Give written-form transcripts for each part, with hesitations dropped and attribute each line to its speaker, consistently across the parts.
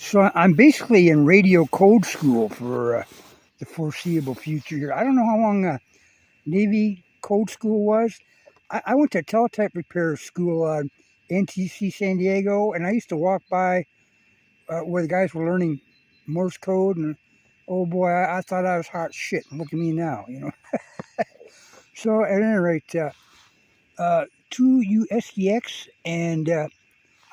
Speaker 1: So I'm basically in radio code school for the foreseeable future here. I don't know how long Navy code school was. I went to teletype repair school on NTC San Diego, and I used to walk by where the guys were learning Morse code, and oh boy, I thought I was hot shit. Look at me now, you know. So at any rate, 2USDX, and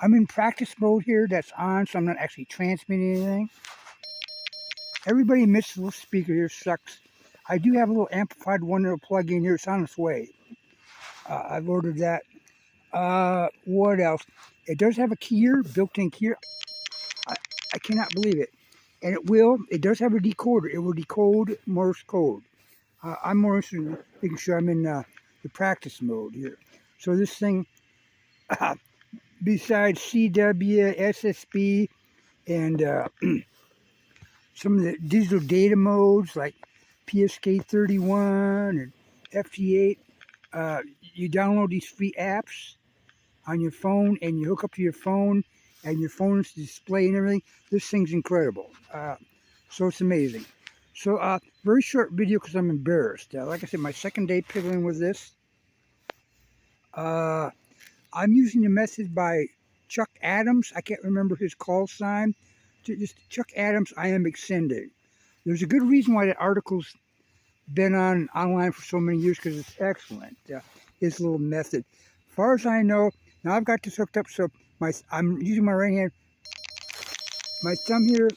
Speaker 1: I'm in practice mode here. That's on, so I'm not actually transmitting anything. Everybody admits the little speaker here sucks. I do have a little amplified one that'll plug in here. It's on its way. I've ordered that. What else? It does have a keyer, built-in keyer. I cannot believe it. And it does have a decoder. It will decode Morse code. I'm more interested in making sure I'm in the practice mode here. So this thing, besides CW, SSB, and some of the digital data modes like PSK31 and FT8, you download these free apps on your phone and you hook up to your phone and your phone's display and everything. This thing's incredible. So it's amazing. So very short video because I'm embarrassed. Like I said, my second day piddling with this. I'm using a method by Chuck Adams. I can't remember his call sign. Just Chuck Adams Iambic Sending. There's a good reason why that article's been online for so many years, because it's excellent. His little method. As far as I know, now I've got this hooked up, so I'm using my right hand. My thumb here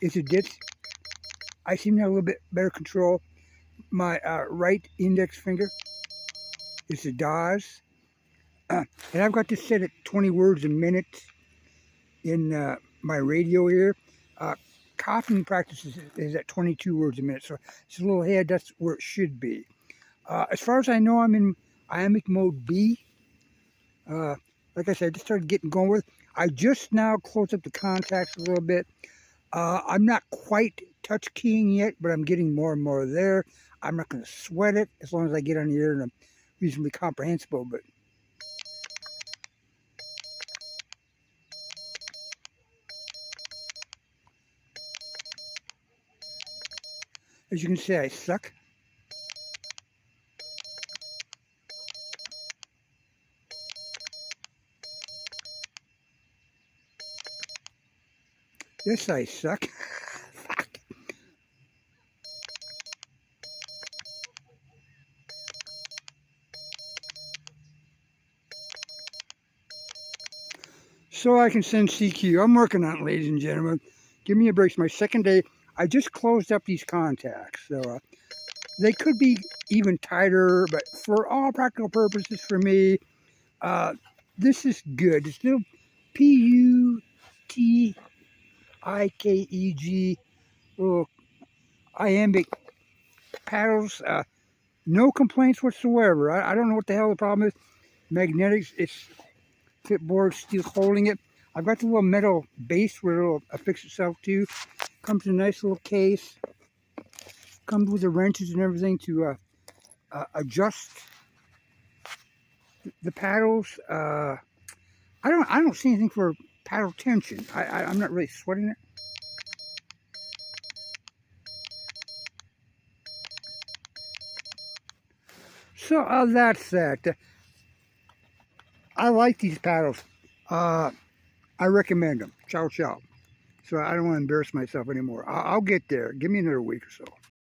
Speaker 1: is a ditch. I seem to have a little bit better control. My right index finger is a DAWs. And I've got this set at 20 words a minute in my radio here. Coughing practice is at 22 words a minute, so it's a little ahead. That's where it should be. As far as I know, I'm in iambic mode B. Like I said, I just started getting going with it. I just now closed up the contacts a little bit. I'm not quite touch keying yet, but I'm getting more and more there. I'm not going to sweat it as long as I get on the air and I'm reasonably comprehensible. But as you can see, I suck. Yes, I suck. Fuck. So I can send CQ. I'm working on it, ladies and gentlemen. Give me a break. It's my second day. I just closed up these contacts, so they could be even tighter, but for all practical purposes for me, this is good. It's still PUTIKEG, little iambic paddles. No complaints whatsoever. I don't know what the hell the problem is. Magnetics, it's clipboard still holding it. I've got the little metal base where it'll affix itself to. Comes in a nice little case. Comes with the wrenches and everything to adjust the paddles. I don't see anything for paddle tension. I'm not really sweating it. So that's that. I like these paddles. I recommend them. Ciao, ciao. So I don't want to embarrass myself anymore. I'll get there. Give me another week or so.